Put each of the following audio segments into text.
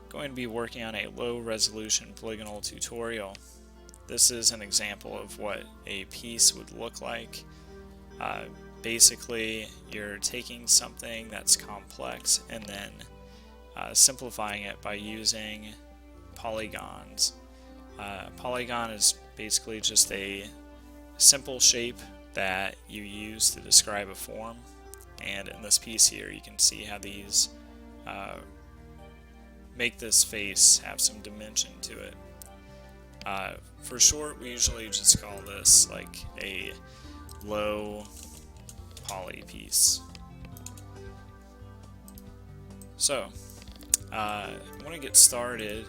going to be working on a low resolution polygonal tutorial. This is an example of what a piece would look like. Basically, you're taking something that's complex and then simplifying it by using polygons. Polygon is basically just a simple shape that you use to describe a form, and in this piece here you can see how these make this face have some dimension to it. For short, we usually just call this like a low poly piece. So I want to get started.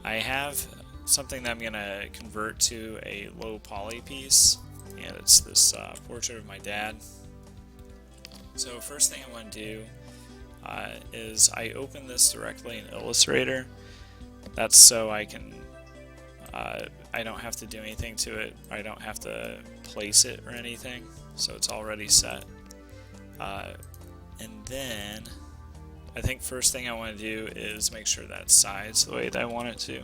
I have something that I'm going to convert to a low poly piece, and it's this portrait of my dad. So first thing I want to do is I open this directly in Illustrator. That's so I can I don't have to do anything to it. I don't have to place it or anything, so it's already set. And then I think first thing I want to do is make sure that side's the way that I want it to.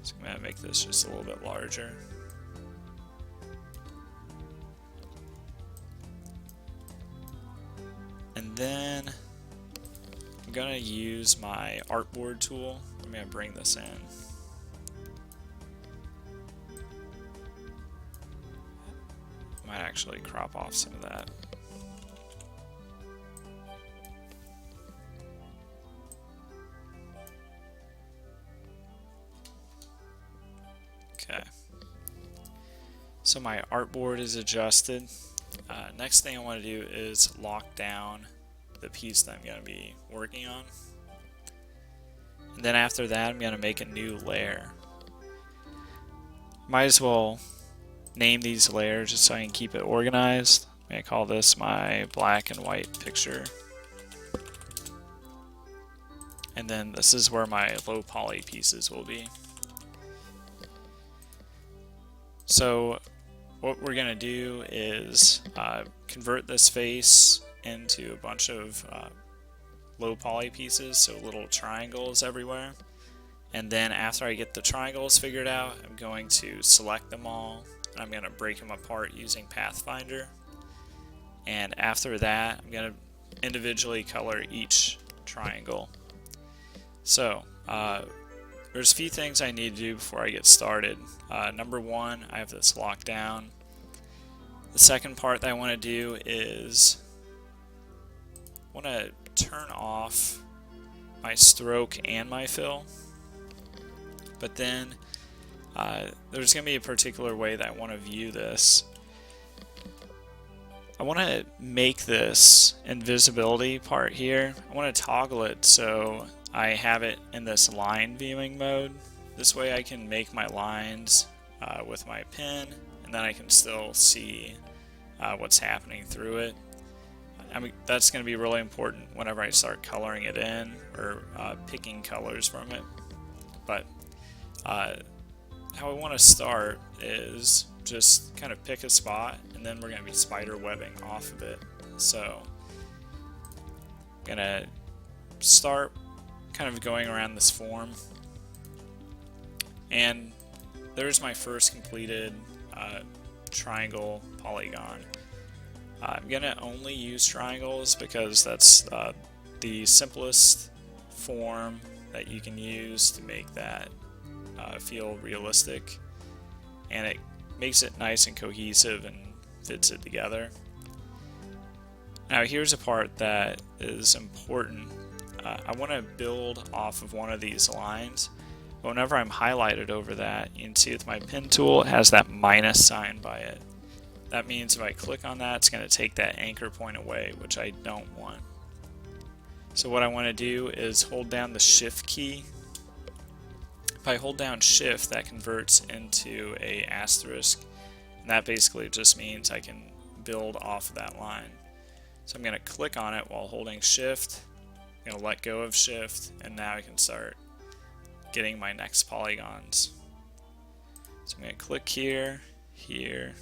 So I'm going to make this just a little bit larger. And then I'm going to use my artboard tool. I'm going to bring this in. Might actually crop off some of that. Okay. So my artboard is adjusted. Next thing I want to do is lock down the piece that I'm going to be working on. And then after that, I'm going to make a new layer. Might as well name these layers just so I can keep it organized. I'm going to call this my black and white picture. And then this is where my low poly pieces will be. So what we're going to do is convert this face into a bunch of low poly pieces, so little triangles everywhere. And then after I get the triangles figured out, I'm going to select them all, and I'm going to break them apart using Pathfinder. And after that, I'm going to individually color each triangle. So there's a few things I need to do before I get started. Number one, I have this locked down. The second part that I want to do is I want to turn off my stroke and my fill. But then there's going to be a particular way that I want to view this. I want to make this invisibility part here, I want to toggle it so I have it in this line viewing mode. This way I can make my lines with my pen, and then I can still see what's happening through it. I mean, that's going to be really important whenever I start coloring it in or picking colors from it. But how I want to start is just kind of pick a spot, and then we're going to be spider webbing off of it. So I'm going to start kind of going around this form, and there's my first completed triangle polygon. I'm going to only use triangles because that's the simplest form that you can use to make that feel realistic, and it makes it nice and cohesive and fits it together. Now here's a part that is important. I want to build off of one of these lines, but whenever I'm highlighted over that, you can see with my pen tool it has that minus sign by it. That means if I click on that, it's going to take that anchor point away, which I don't want. So what I want to do is hold down the shift key. If I hold down shift, that converts into a asterisk, and that basically just means I can build off of that line. So I'm going to click on it while holding shift. I'm going to let go of shift, and now I can start getting my next polygons. So I'm going to click here, here,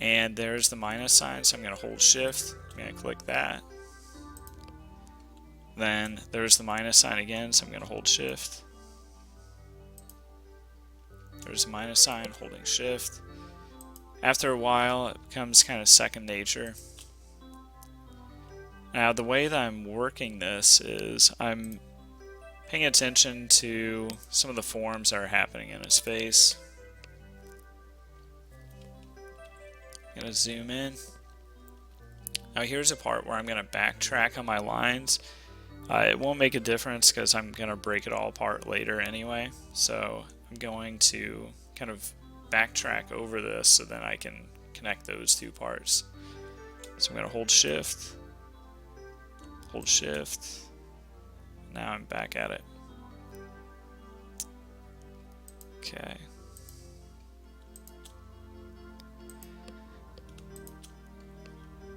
and there's the minus sign, so I'm going to hold shift, I'm going to click that, Then there's the minus sign again, so I'm going to hold shift. There's the minus sign, holding shift. After a while, it becomes kind of second nature. Now, the way that I'm working this is I'm paying attention to some of the forms that are happening in his face. I'm going to zoom in. Now here's a part where I'm going to backtrack on my lines. It won't make a difference because I'm going to break it all apart later anyway. So I'm going to kind of backtrack over this so then I can connect those two parts. So I'm going to hold shift, hold shift. Now I'm back at it. Okay.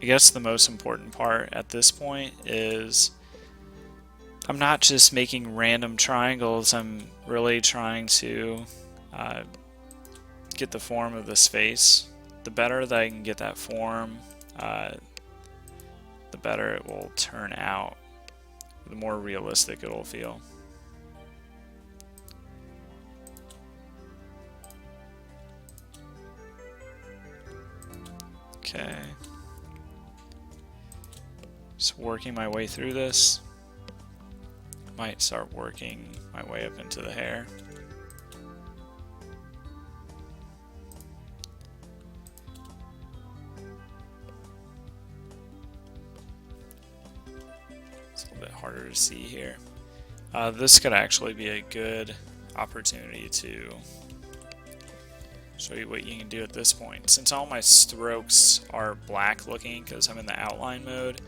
I guess the most important part at this point is I'm not just making random triangles, I'm really trying to get the form of this face. The better that I can get that form, the better it will turn out, the more realistic it will feel. Okay. Just working my way through this. Might start working my way up into the hair. It's a little bit harder to see here. This could actually be a good opportunity to show you what you can do at this point. Since all my strokes are black looking because I'm in the outline mode,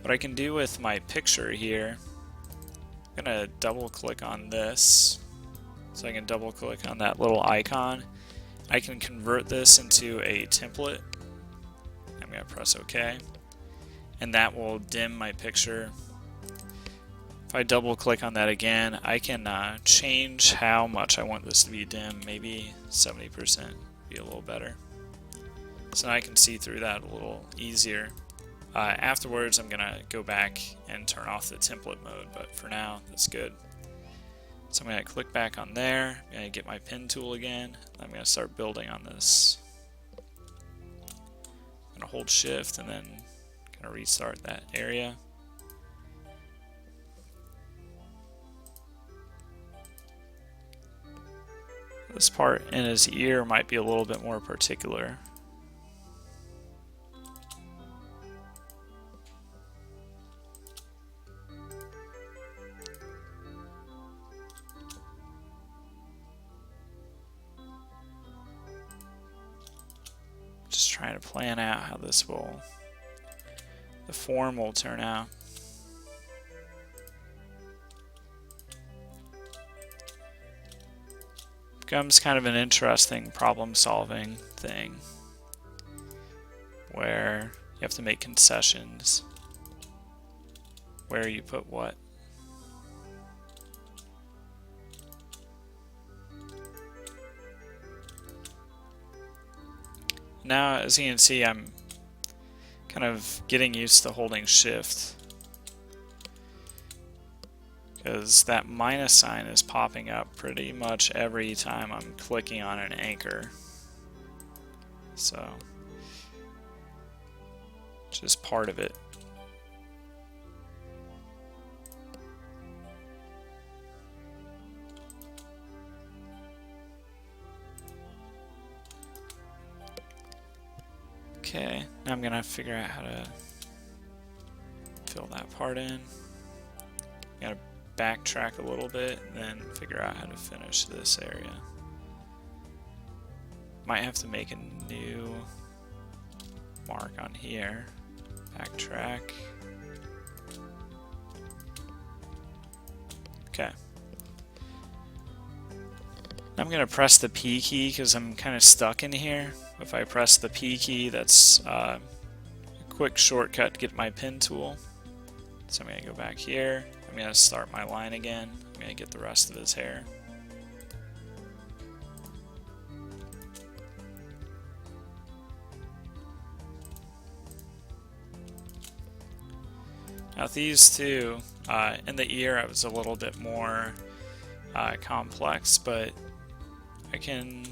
what I can do with my picture here, I'm going to double click on this, so I can double click on that little icon. I can convert this into a template. I'm going to press OK, and that will dim my picture. If I double click on that again, I can change how much I want this to be dim. Maybe 70% would be a little better. So now I can see through that a little easier. Afterwards, I'm going to go back and turn off the template mode, but for now, that's good. So I'm going to click back on there. I'm going to get my pen tool again. I'm going to start building on this. I'm going to hold shift and then kind of restart that area. This part in his ear might be a little bit more particular. Just trying to plan out how the form will turn out. Becomes kind of an interesting problem-solving thing where you have to make concessions where you put what. Now, as you can see, I'm kind of getting used to holding shift because that minus sign is popping up pretty much every time I'm clicking on an anchor. So, just part of it. Okay, now I'm gonna figure out how to fill that part in. Gotta backtrack a little bit and then figure out how to finish this area. Might have to make a new mark on here. Backtrack. Okay. I'm going to press the P key because I'm kind of stuck in here. If I press the P key, that's a quick shortcut to get my pen tool. So I'm going to go back here. I'm going to start my line again. I'm going to get the rest of his hair. Now these two, in the ear it was a little bit more complex, but I can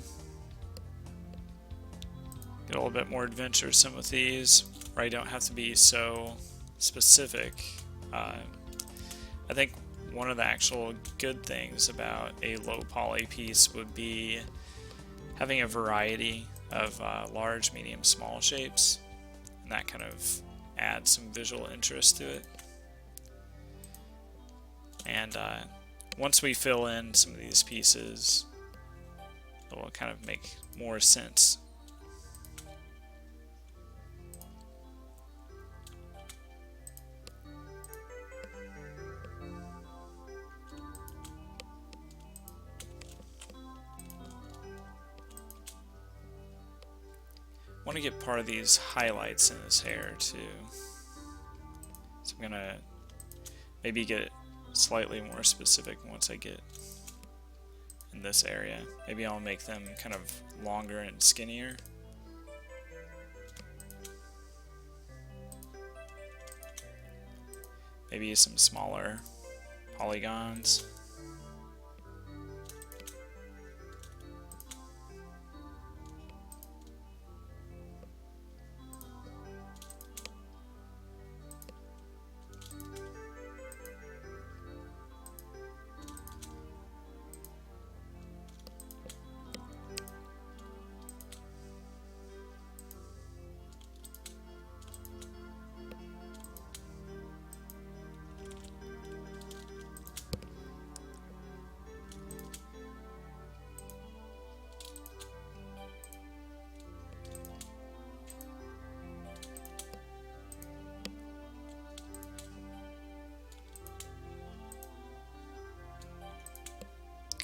get a little bit more adventuresome with these, where I don't have to be so specific. I think one of the actual good things about a low poly piece would be having a variety of large, medium, small shapes, and that kind of adds some visual interest to it. And once we fill in some of these pieces, it will kind of make more sense. I want to get part of these highlights in his hair too. So I'm gonna maybe get slightly more specific once I get in this area. Maybe I'll make them kind of longer and skinnier. Maybe some smaller polygons.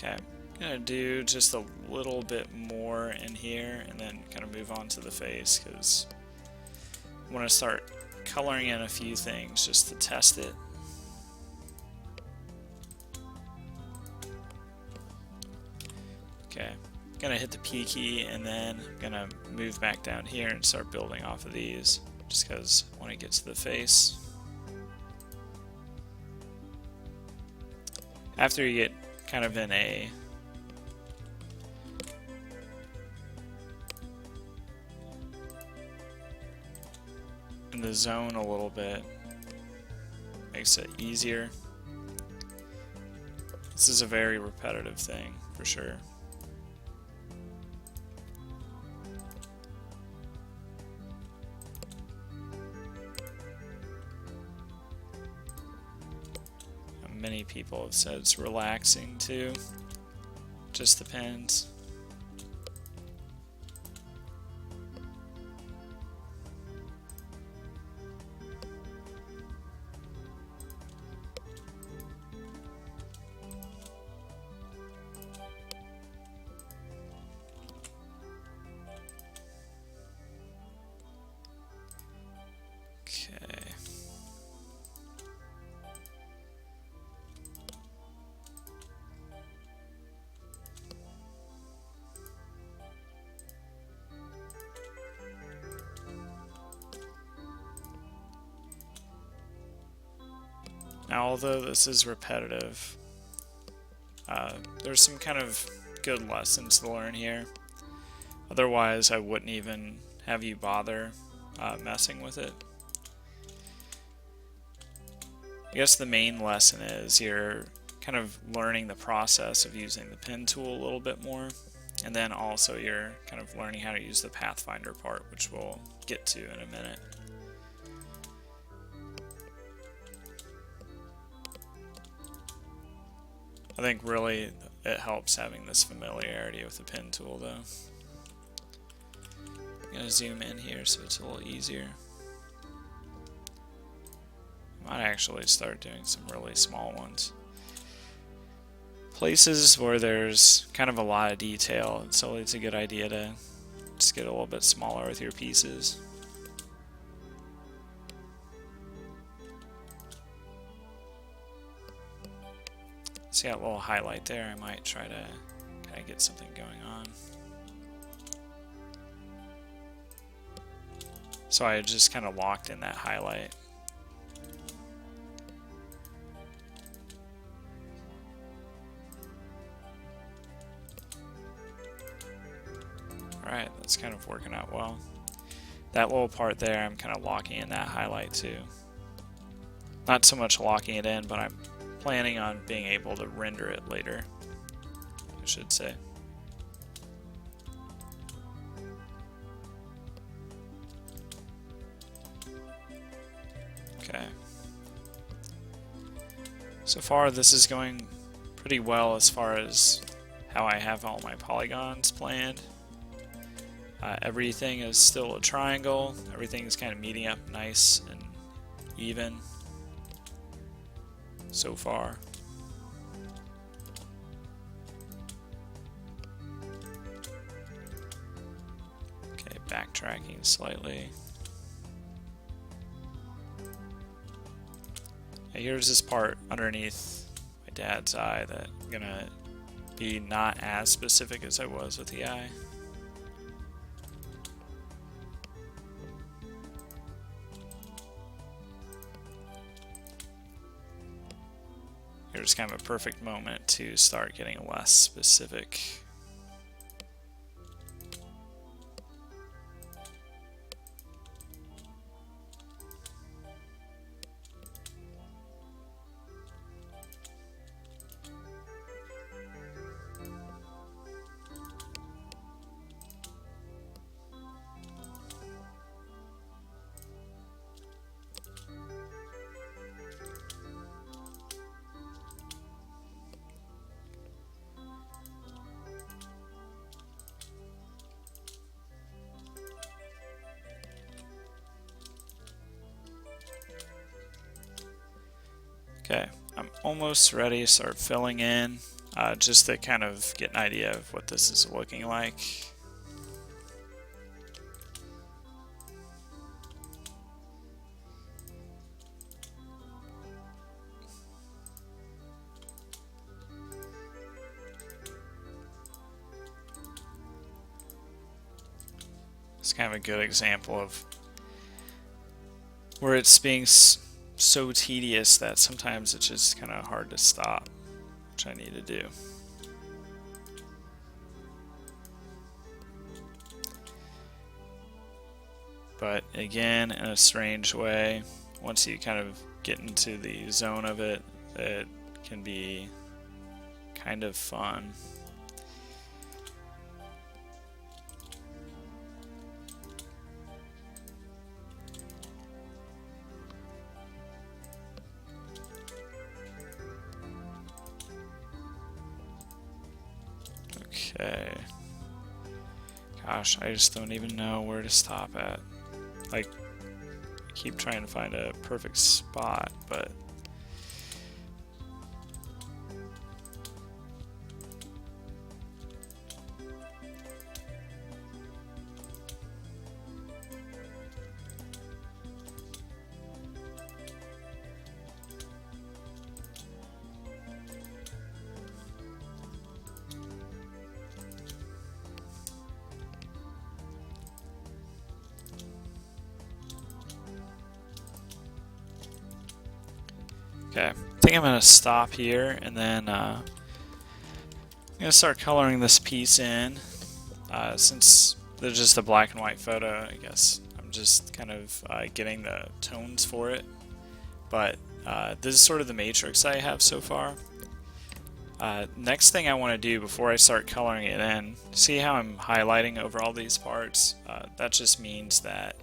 Okay, I'm gonna do just a little bit more in here and then kind of move on to the face, because I want to start coloring in a few things just to test it. Okay, I'm gonna hit the P key and then I'm gonna move back down here and start building off of these, just because I want to get to the face. After you get kind of in the zone a little bit, makes it easier. This is a very repetitive thing for sure. Many people have said it's relaxing too. Just depends. Okay. Now, although this is repetitive, there's some kind of good lessons to learn here. Otherwise, I wouldn't even have you bother messing with it. I guess the main lesson is you're kind of learning the process of using the pen tool a little bit more, and then also you're kind of learning how to use the Pathfinder part, which we'll get to in a minute. I think really it helps having this familiarity with the pen tool though. I'm going to zoom in here so it's a little easier. I might actually start doing some really small ones. Places where there's kind of a lot of detail, it's always a good idea to just get a little bit smaller with your pieces. See that little highlight there? I might try to kind of get something going on. So I just kind of locked in that highlight. Alright, that's kind of working out well. That little part there, I'm kind of locking in that highlight too. Not so much locking it in, but I'm planning on being able to render it later, I should say. Okay. So far this is going pretty well as far as how I have all my polygons planned. Everything is still a triangle. Everything's kind of meeting up nice and even so far. Okay, backtracking slightly. Here's this part underneath my dad's eye that I'm gonna be not as specific as I was with the eye. Here's kind of a perfect moment to start getting less specific. Okay, I'm almost ready to start filling in, just to kind of get an idea of what this is looking like. It's kind of a good example of where it's being so tedious that sometimes it's just kind of hard to stop, which I need to do. But again, in a strange way, once you kind of get into the zone of it, it can be kind of fun. Okay. Gosh, I just don't even know where to stop at. Like, I keep trying to find a perfect spot, but okay, I think I'm going to stop here, and then I'm going to start coloring this piece in. Since there's just a black and white photo, I guess I'm just kind of getting the tones for it. But this is sort of the matrix I have so far. Next thing I want to do before I start coloring it in, see how I'm highlighting over all these parts? That just means that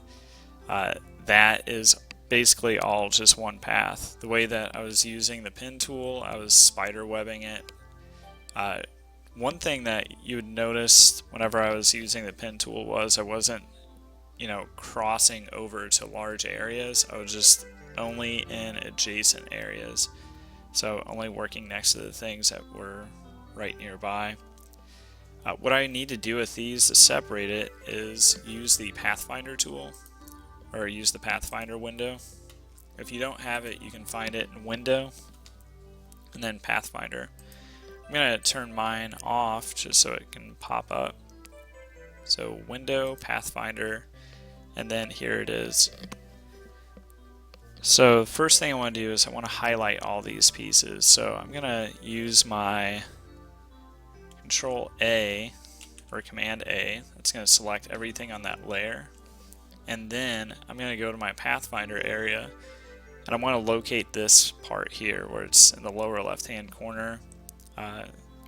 that is basically all just one path. The way that I was using the pen tool, I was spider webbing it. One thing that you would notice whenever I was using the pen tool was I wasn't, crossing over to large areas. I was just only in adjacent areas. So only working next to the things that were right nearby. What I need to do with these to separate it is use the Pathfinder tool, or use the Pathfinder window. If you don't have it, you can find it in Window and then Pathfinder. I'm going to turn mine off just so it can pop up. So Window, Pathfinder, and then here it is. So the first thing I want to do is I want to highlight all these pieces. So I'm going to use my Control A or Command A. That's going to select everything on that layer. And then I'm going to go to my Pathfinder area, and I want to locate this part here where it's in the lower left-hand corner.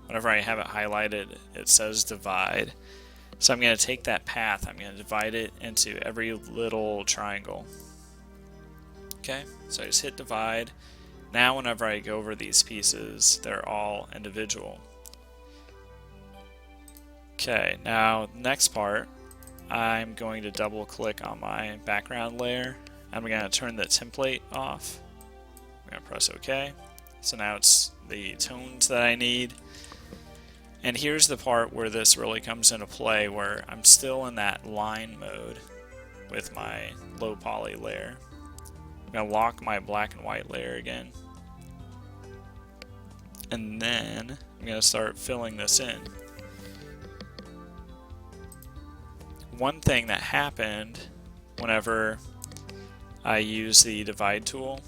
Whenever I have it highlighted, it says divide. So I'm going to take that path, I'm going to divide it into every little triangle. Okay, so I just hit divide. Now whenever I go over these pieces, they're all individual. Okay, now next part, I'm going to double click on my background layer. I'm going to turn the template off. I'm going to press OK. So now it's the tones that I need. And here's the part where this really comes into play, where I'm still in that line mode with my low poly layer. I'm going to lock my black and white layer again. And then I'm going to start filling this in. One thing that happened whenever I use the divide tool,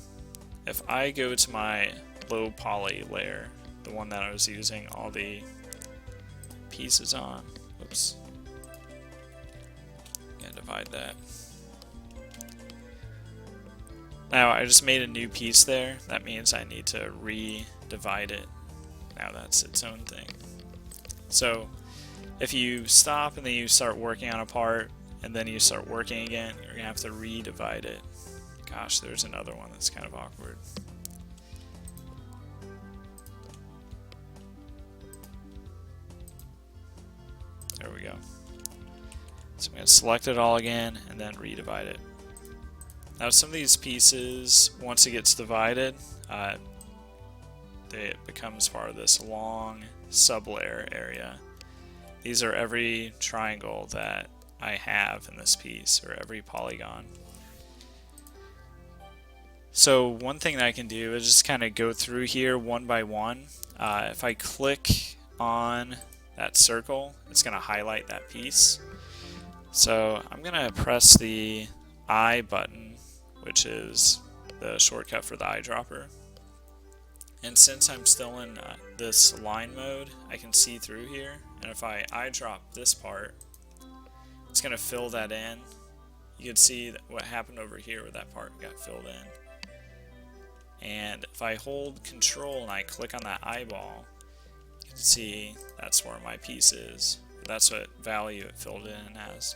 if I go to my low poly layer, the one that I was using all the pieces on, oops, and divide that. Now I just made a new piece there. That means I need to re-divide it. Now that's its own thing. So if you stop and then you start working on a part and then you start working again, you're gonna have to re-divide it. Gosh, there's another one that's kind of awkward. There we go. So I'm going to select it all again and then redivide it. Now some of these pieces, once it gets divided, it becomes part of this long sublayer area. These are every triangle that I have in this piece, or every polygon. So one thing that I can do is just kind of go through here one by one. If I click on that circle, it's going to highlight that piece. So I'm going to press the I button, which is the shortcut for the eyedropper. And since I'm still in this line mode, I can see through here. And if I eyedrop this part, it's going to fill that in. You can see what happened over here where that part got filled in. And if I hold Control and I click on that eyeball, you can see that's where my piece is. That's what value it filled in as.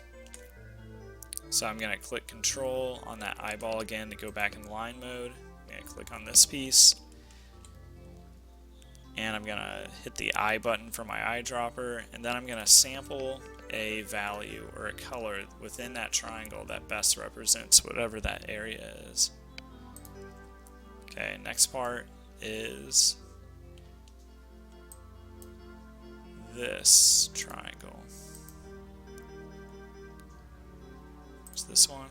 So I'm going to click Control on that eyeball again to go back in line mode. I'm going to click on this piece. And I'm going to hit the I button for my eyedropper. And then I'm going to sample a value or a color within that triangle that best represents whatever that area is. Okay, next part is this triangle. It's this one.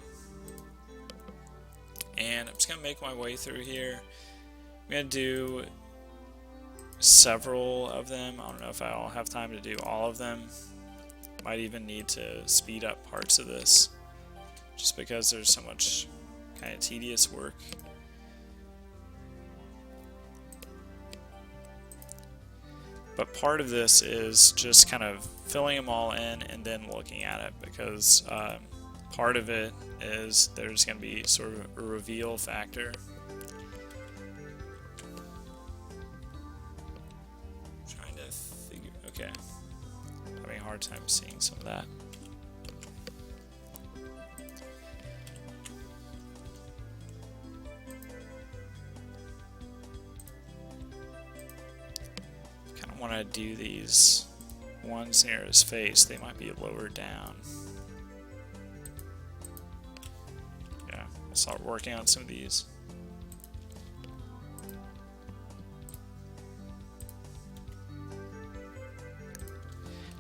And I'm just going to make my way through here. I'm going to do several of them. I don't know if I'll have time to do all of them. Might even need to speed up parts of this just because there's so much kind of tedious work. But part of this is just kind of filling them all in and then looking at it, because part of it is there's going to be sort of a reveal factor. Trying to figure, okay, having a hard time seeing some of that. Want to do these ones near his face, they might be lower down. Yeah, I'll start working on some of these.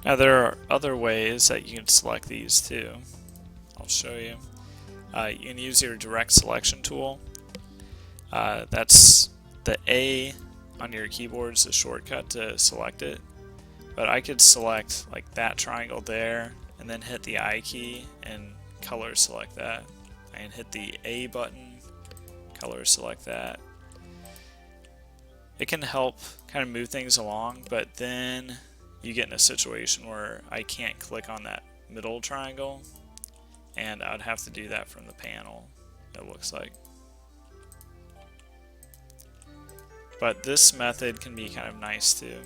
Now there are other ways that you can select these too. I'll show you. You can use your direct selection tool. That's the A on your keyboard is a shortcut to select it, but I could select like that triangle there and then hit the I key and color select that, and hit the A button, color select that. It can help kind of move things along, but then you get in a situation where I can't click on that middle triangle, and I'd have to do that from the panel, it looks like. But this method can be kind of nice too.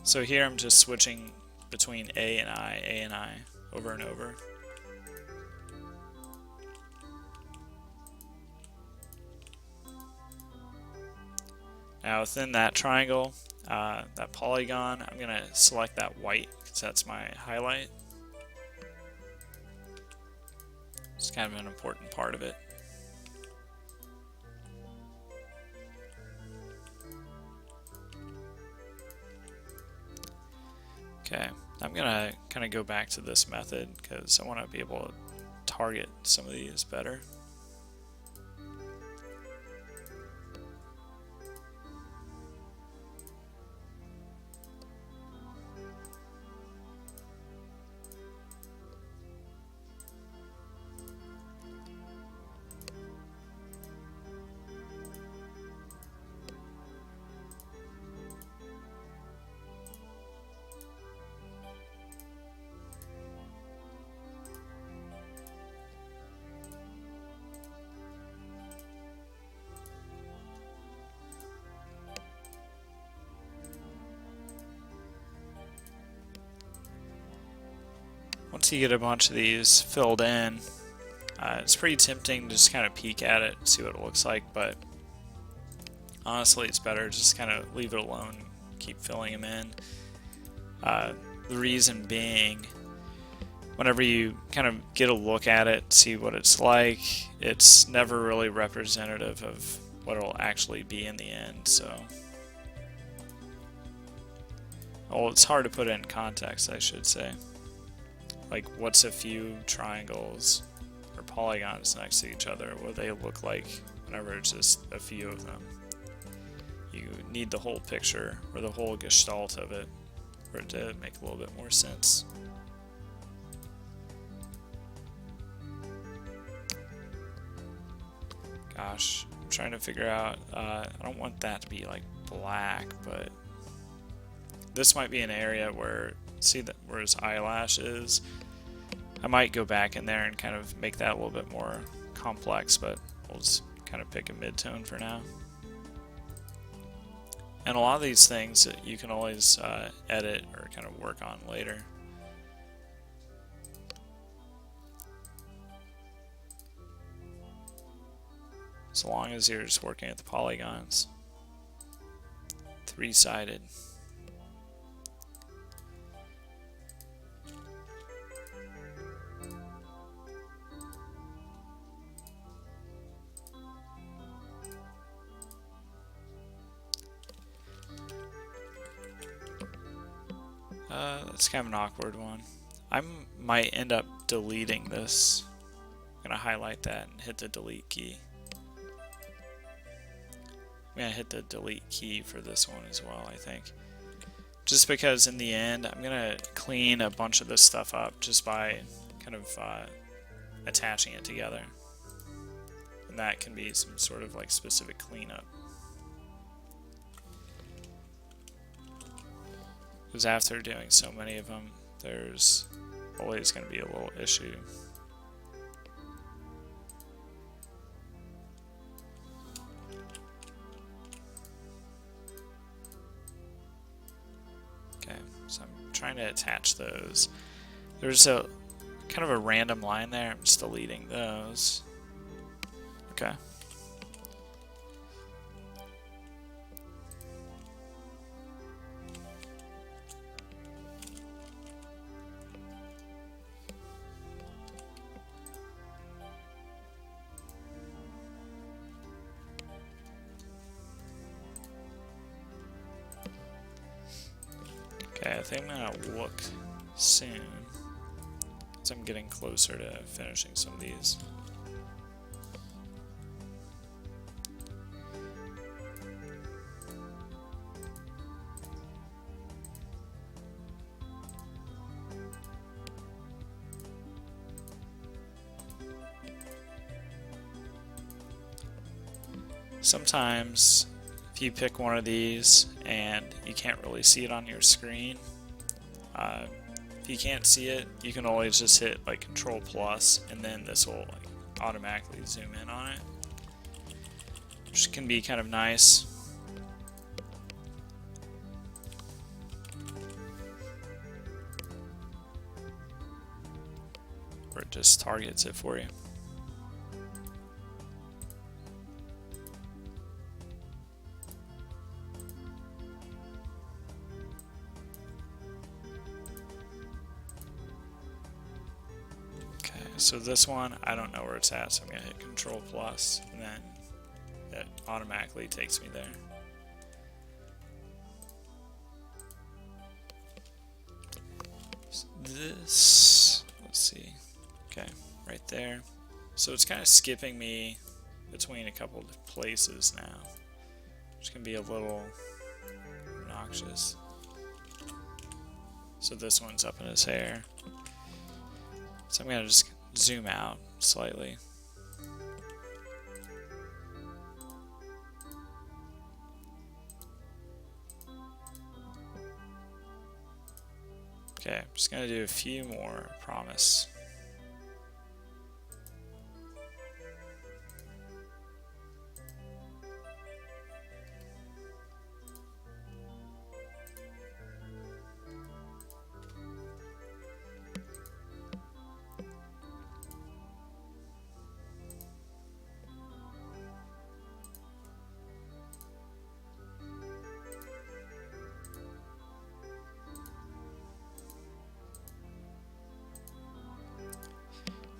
So here I'm just switching between A and I, over and over. Now within that triangle, that polygon, I'm going to select that white because that's my highlight. It's kind of an important part of it. Okay, I'm going to kind of go back to this method because I want to be able to target some of these better. Once you get a bunch of these filled in, it's pretty tempting to just kind of peek at it and see what it looks like, but honestly it's better to just kind of leave it alone, keep filling them in. The reason being, whenever you kind of get a look at it, see what it's like, it's never really representative of what it'll actually be in the end. So, well, it's hard to put it in context, I should say. Like, what's a few triangles or polygons next to each other? What do they look like whenever it's just a few of them? You need the whole picture, or the whole gestalt of it, for it to make a little bit more sense. Gosh, I'm trying to figure out, I don't want that to be like black, but this might be an area where, see that where his eyelash is, I might go back in there and kind of make that a little bit more complex, but we'll just kind of pick a mid-tone for now. And a lot of these things that you can always edit or kind of work on later. As long as you're just working at the polygons. Three-sided. That's kind of an awkward one. I might end up deleting this. I'm going to highlight that and hit the delete key. I'm going to hit the delete key for this one as well, I think. Just because in the end, I'm going to clean a bunch of this stuff up just by kind of attaching it together. And that can be some sort of like specific cleanup. Because after doing so many of them, there's always going to be a little issue. Okay, so I'm trying to attach those. There's a kind of a random line there. I'm just deleting those. Okay. Okay, I think I'm gonna look soon, as I'm getting closer to finishing some of these. Sometimes, if if you pick one of these and you can't really see it on your screen, if you can't see it, you can always just hit like Control plus, and then this will like automatically zoom in on it, which can be kind of nice. Or it just targets it for you. So this one, I don't know where it's at, so I'm going to hit Control plus, and then it automatically takes me there. So this, let's see, okay, right there. So it's kind of skipping me between a couple of places now, which can be a little obnoxious. So this one's up in his hair. So I'm going to just zoom out slightly. Okay, I'm just going to do a few more, I promise.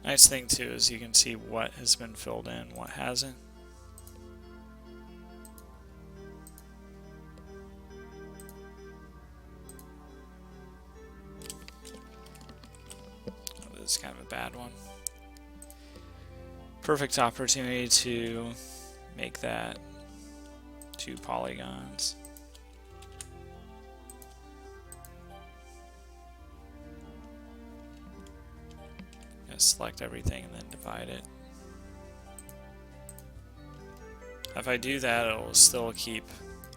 Nice thing too is you can see what has been filled in, what hasn't. Oh, this is kind of a bad one. Perfect opportunity to make that 2 polygons. Select everything and then divide it. If I do that, it will still keep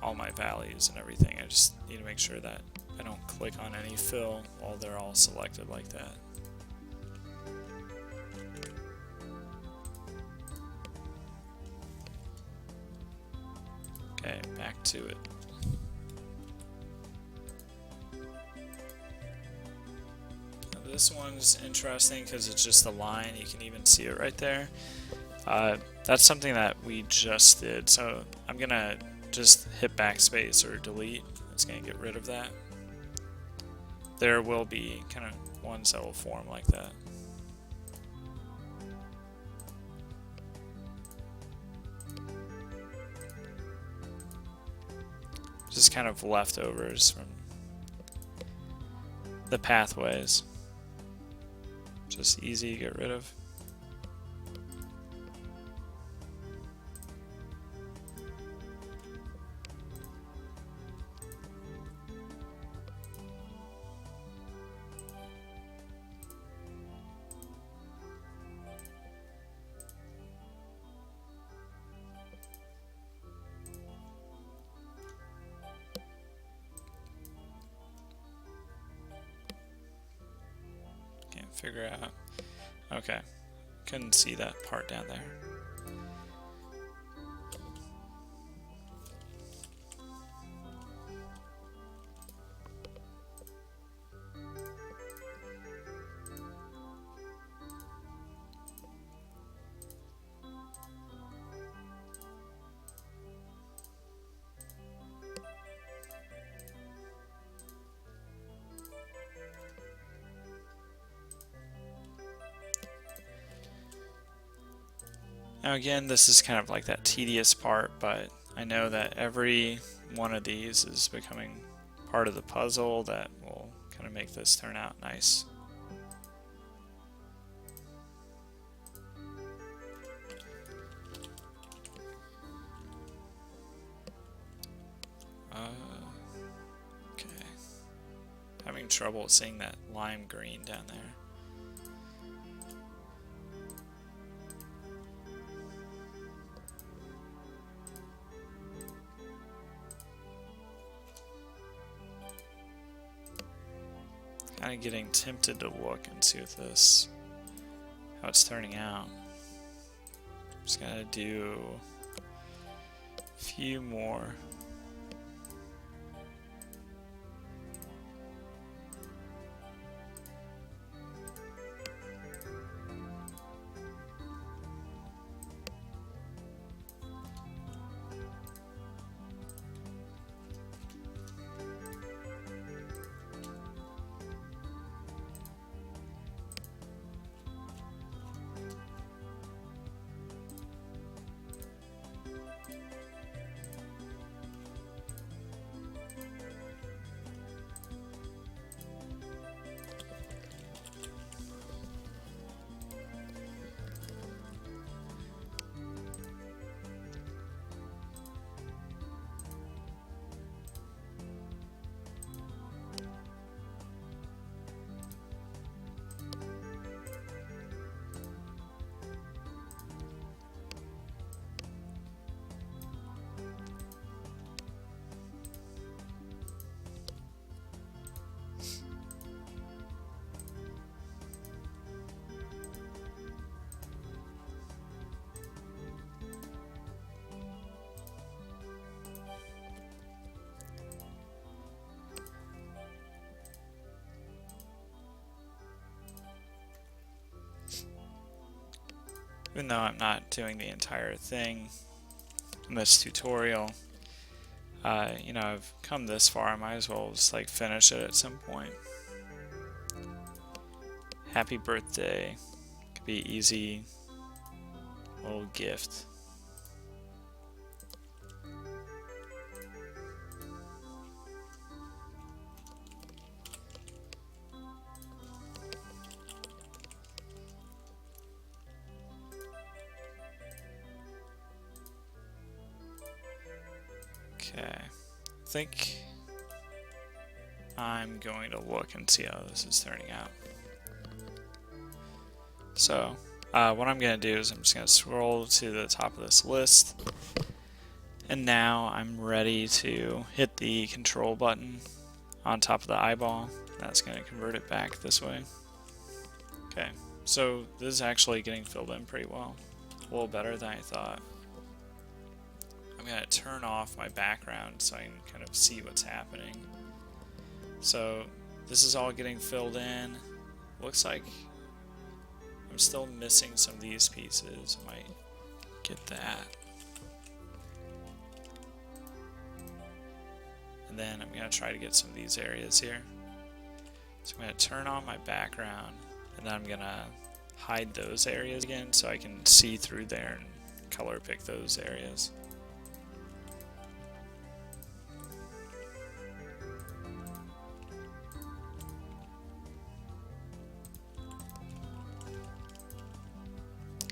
all my values and everything. I just need to make sure that I don't click on any fill while they're all selected like that. Okay, back to it. This one's interesting because it's just a line. You can even see it right there. That's something that we just did. So I'm going to just hit backspace or delete. It's going to get rid of that. There will be kind of ones that will form like that. Just kind of leftovers from the pathways. Just easy to get rid of. Can't figure out. Okay, couldn't see that part down there. Now again, this is kind of like that tedious part, but I know that every one of these is becoming part of the puzzle that will kind of make this turn out nice. Okay. Having trouble seeing that lime green down there. kind of getting tempted to look and see how it's turning out. Just gonna do a few more. Even though I'm not doing the entire thing in this tutorial, you know, I've come this far, I might as well just like finish it at some point. Happy birthday. Could be easy little gift. Okay, I think I'm going to look and see how this is turning out. So, what I'm going to do is I'm just going to scroll to the top of this list, and now I'm ready to hit the control button on top of the eyeball. That's going to convert it back this way. Okay, so this is actually getting filled in pretty well, a little better than I thought. I'm going to turn off my background so I can kind of see what's happening. So this is all getting filled in. Looks like I'm still missing some of these pieces. I might get that. And then I'm going to try to get some of these areas here. So I'm going to turn on my background, and then I'm going to hide those areas again so I can see through there and color pick those areas.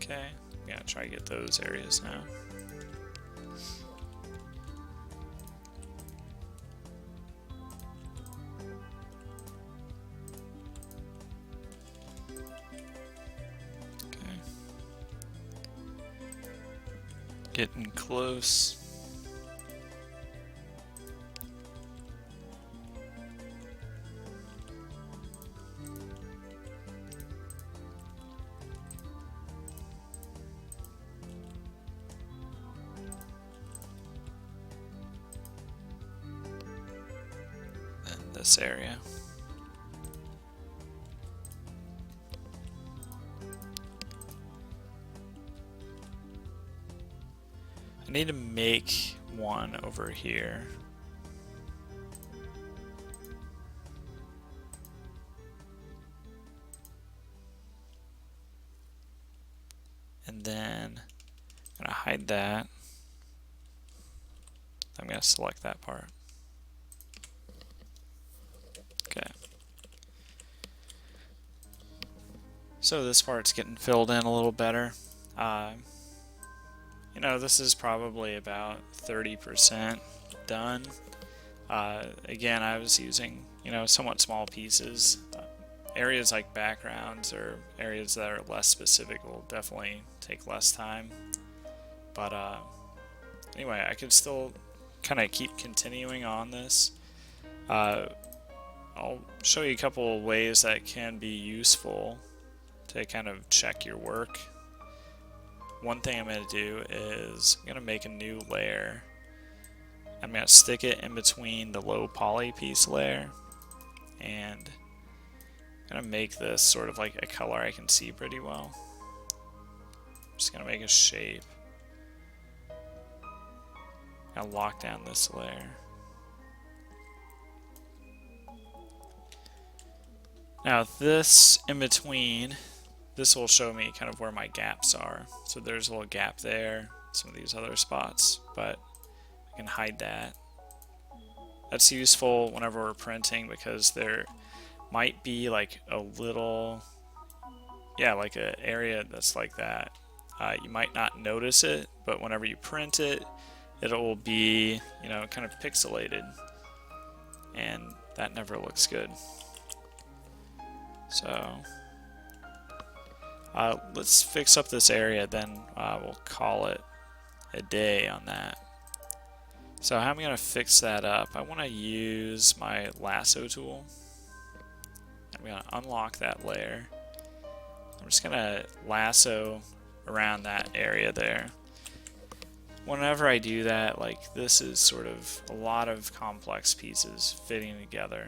Okay, I'm gonna try to get those areas now. Okay. Getting close. This area. I need to make one over here. And then I'm gonna hide that. I'm gonna select that part. Okay. So this part's getting filled in a little better. You know, this is probably about 30% done. Again, I was using, you know, somewhat small pieces. Areas like backgrounds or areas that are less specific will definitely take less time. But anyway, I could still kind of keep continuing on this. I'll show you a couple of ways that can be useful to kind of check your work. One thing I'm going to do is I'm going to make a new layer. I'm going to stick it in between the low poly piece layer, and I'm going to make this sort of like a color I can see pretty well. I'm just going to make a shape. I'll lock down this layer. Now this in between, this will show me kind of where my gaps are. So there's a little gap there, some of these other spots, but I can hide that. That's useful whenever we're printing because there might be like a little, like an area that's like that. You might not notice it, but whenever you print it, it will be, kind of pixelated, and that never looks good. So let's fix up this area, then we'll call it a day on that. So how am I going to fix that up? I want to use my lasso tool. I'm going to unlock that layer. I'm just going to lasso around that area there. Whenever I do that, like this is sort of a lot of complex pieces fitting together.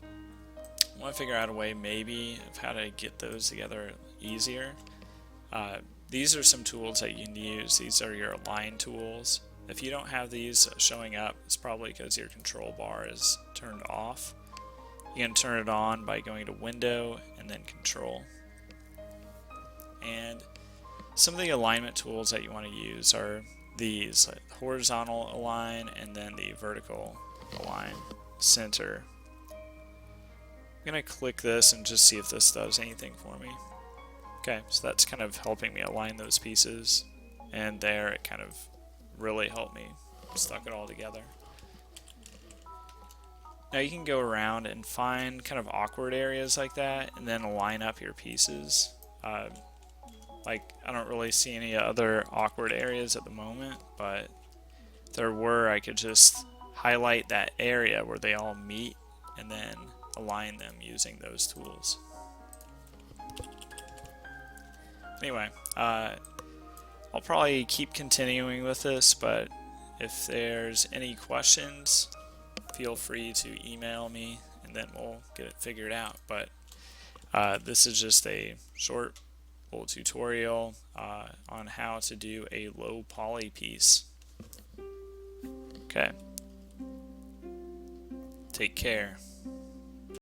I want to figure out a way maybe of how to get those together easier. These are some tools that you can use. These are your align tools. If you don't have these showing up, it's probably because your control bar is turned off. You can turn it on by going to Window and then Control. And some of the alignment tools that you want to use are these, like horizontal align and then the vertical align, center. I'm going to click this and just see if this does anything for me. Okay, so that's kind of helping me align those pieces, and there it kind of really helped me stuck it all together. Now you can go around and find kind of awkward areas like that and then line up your pieces. Like I don't really see any other awkward areas at the moment, but if there were, I could just highlight that area where they all meet and then align them using those tools. Anyway, I'll probably keep continuing with this, but if there's any questions, feel free to email me and then we'll get it figured out. But this is just a short little tutorial on how to do a low poly piece. Okay. Take care.